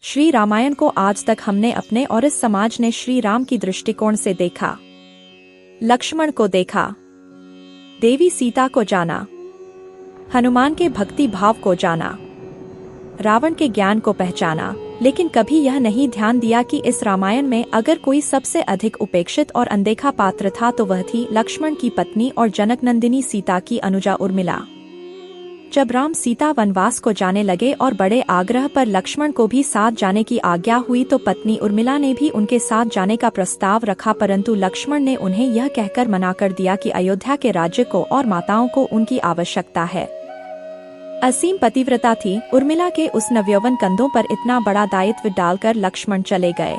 श्री रामायण को आज तक हमने अपने और इस समाज ने श्री राम की दृष्टिकोण से देखा। लक्ष्मण को देखा, देवी सीता को जाना, हनुमान के भक्ति भाव को जाना, रावण के ज्ञान को पहचाना, लेकिन कभी यह नहीं ध्यान दिया कि इस रामायण में अगर कोई सबसे अधिक उपेक्षित और अनदेखा पात्र था तो वह थी लक्ष्मण की पत्नी और जनकनंदिनी सीता की अनुजा उर्मिला। जब राम सीता वनवास को जाने लगे और बड़े आग्रह पर लक्ष्मण को भी साथ जाने की आज्ञा हुई तो पत्नी उर्मिला ने भी उनके साथ जाने का प्रस्ताव रखा, परंतु लक्ष्मण ने उन्हें यह कहकर मना कर दिया कि अयोध्या के राज्य को और माताओं को उनकी आवश्यकता है। असीम पतिव्रता थी उर्मिला के उस नवयौवन कंधों पर इतना बड़ा दायित्व डालकर लक्ष्मण चले गए।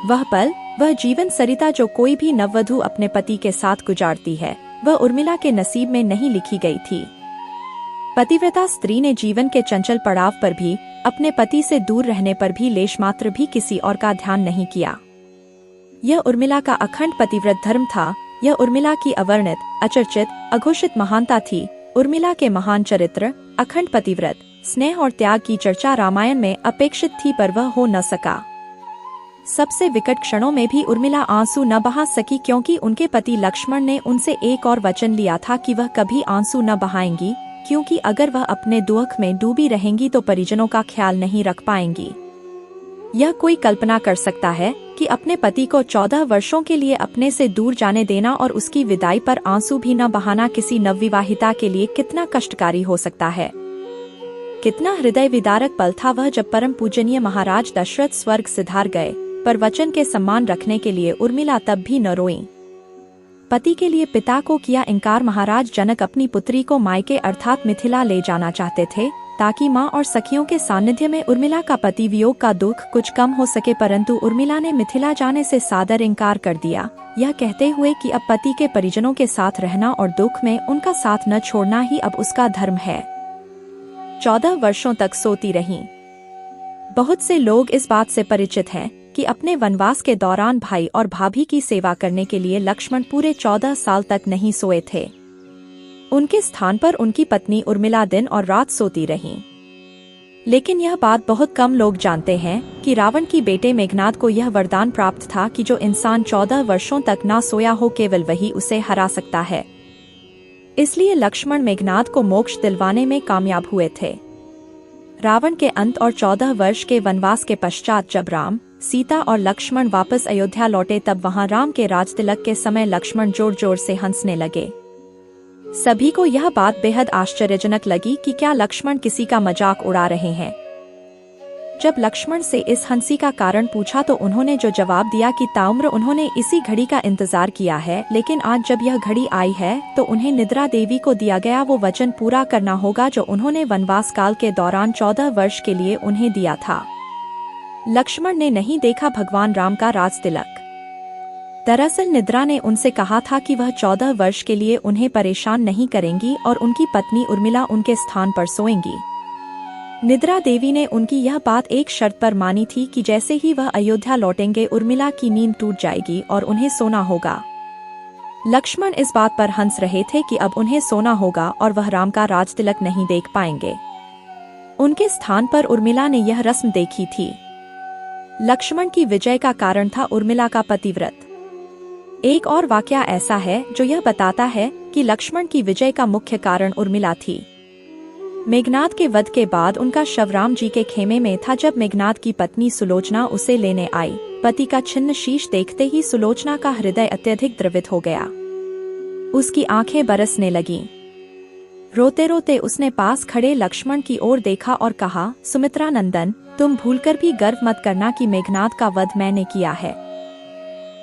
वह पल, वह जीवन सरिता जो कोई भी नववधु अपने पति के साथ गुजारती है, वह उर्मिला के नसीब में नहीं लिखी गई थी। पतिव्रता स्त्री ने जीवन के चंचल पड़ाव पर भी, अपने पति से दूर रहने पर भी लेशमात्र भी किसी और का ध्यान नहीं किया। यह उर्मिला का अखंड पतिव्रत धर्म था। यह उर्मिला की अवर्णित, अचर्चित, अघोषित महानता थी। उर्मिला के महान चरित्र, अखंड पतिव्रत, स्नेह और त्याग की चर्चा रामायण में अपेक्षित थी, पर वह हो न सका। सबसे विकट क्षणों में भी उर्मिला आंसू न बहा सकी, क्योंकि उनके पति लक्ष्मण ने उनसे एक और वचन लिया था कि वह कभी आंसू न बहाएंगी, क्योंकि अगर वह अपने दुख में डूबी रहेंगी तो परिजनों का ख्याल नहीं रख पाएंगी। यह कोई कल्पना कर सकता है कि अपने पति को 14 वर्षों के लिए अपने से दूर जाने देना और उसकी विदाई पर आंसू भी न बहाना किसी नवविवाहिता के लिए कितना कष्टकारी हो सकता है। कितना हृदय विदारक पल था वह जब परम पूजनीय महाराज दशरथ स्वर्ग सिधार गए, पर वचन के सम्मान रखने के लिए उर्मिला तब भी न रोईं। पति के लिए पिता को किया इनकार महाराज जनक अपनी पुत्री को मायके अर्थात मिथिला ले जाना चाहते थे, ताकि मां और सखियों के सानिध्य में उर्मिला का पति वियोग का दुख कुछ कम हो सके, परंतु उर्मिला ने मिथिला जाने से सादर इनकार कर दिया, यह कहते हुए कि अब पति के परिजनों के साथ रहना और दुख में उनका साथ न छोड़ना ही अब उसका धर्म है। 14 वर्षों तक सोती रहीं। बहुत से लोग इस बात से परिचित हैं कि अपने वनवास के दौरान भाई और भाभी की सेवा करने के लिए लक्ष्मण पूरे 14 साल तक नहीं सोए थे। उनके स्थान पर उनकी पत्नी उर्मिला दिन और रात सोती रहीं। लेकिन यह बात बहुत कम लोग जानते हैं कि रावण की बेटे मेघनाद को यह वरदान प्राप्त था कि जो इंसान 14 वर्षों तक ना सोया हो केवल वही उसे हरा सकता है। इसलिए लक्ष्मण मेघनाद को मोक्ष दिलवाने में कामयाब हुए थे। रावण के अंत और 14 वर्ष के वनवास के पश्चात जब राम, सीता और लक्ष्मण वापस अयोध्या लौटे तब वहां राम के राजतिलक के समय लक्ष्मण जोर जोर से हंसने लगे। सभी को यह बात बेहद आश्चर्यजनक लगी कि क्या लक्ष्मण किसी का मजाक उड़ा रहे हैं। जब लक्ष्मण से इस हंसी का कारण पूछा तो उन्होंने जो जवाब दिया कि ताउम्र उन्होंने इसी घड़ी का इंतजार किया है, लेकिन आज जब यह घड़ी आई है तो उन्हें निद्रा देवी को दिया गया वो वचन पूरा करना होगा जो उन्होंने वनवास काल के दौरान 14 वर्ष के लिए उन्हें दिया था। लक्ष्मण ने नहीं देखा भगवान राम का राजतिलक। दरअसल निद्रा ने उनसे कहा था कि वह 14 वर्ष के लिए उन्हें परेशान नहीं करेंगी और उनकी पत्नी उर्मिला उनके स्थान पर सोएंगी। निद्रा देवी ने उनकी यह बात एक शर्त पर मानी थी कि जैसे ही वह अयोध्या लौटेंगे उर्मिला की नींद टूट जाएगी और उन्हें सोना होगा। लक्ष्मण इस बात पर हंस रहे थे कि अब उन्हें सोना होगा और वह राम का राजतिलक नहीं देख पाएंगे। उनके स्थान पर उर्मिला ने यह रस्म देखी थी। लक्ष्मण की विजय का कारण था उर्मिला का पतिव्रत। एक और वाकया ऐसा है जो यह बताता है कि लक्ष्मण की विजय का मुख्य कारण उर्मिला थी। मेघनाद के वध के बाद उनका शव राम जी के खेमे में था। जब मेघनाद की पत्नी सुलोचना उसे लेने आई, पति का छिन्न शीश देखते ही सुलोचना का हृदय अत्यधिक द्रवित हो गया। उसकी आंखें बरसने लगीं। रोते रोते उसने पास खड़े लक्ष्मण की ओर देखा और कहा, सुमित्रा नंदन, तुम भूलकर भी गर्व मत करना कि मेघनाद का वध मैंने किया है।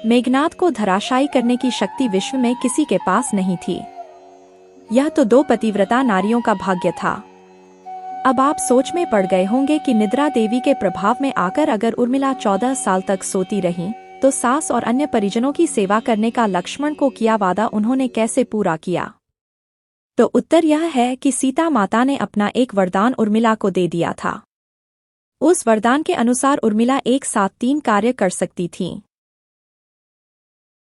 मेघनाद को धराशायी करने की शक्ति विश्व में किसी के पास नहीं थी। यह तो 2 पतिव्रता नारियों का भाग्य था। अब आप सोच में पड़ गए होंगे कि निद्रा देवी के प्रभाव में आकर अगर उर्मिला 14 साल तक सोती रहीं, तो सास और अन्य परिजनों की सेवा करने का लक्ष्मण को किया वादा उन्होंने कैसे पूरा किया। तो उत्तर यह है कि सीता माता ने अपना एक वरदान उर्मिला को दे दिया था। उस वरदान के अनुसार उर्मिला एक साथ 3 कार्य कर सकती थीं।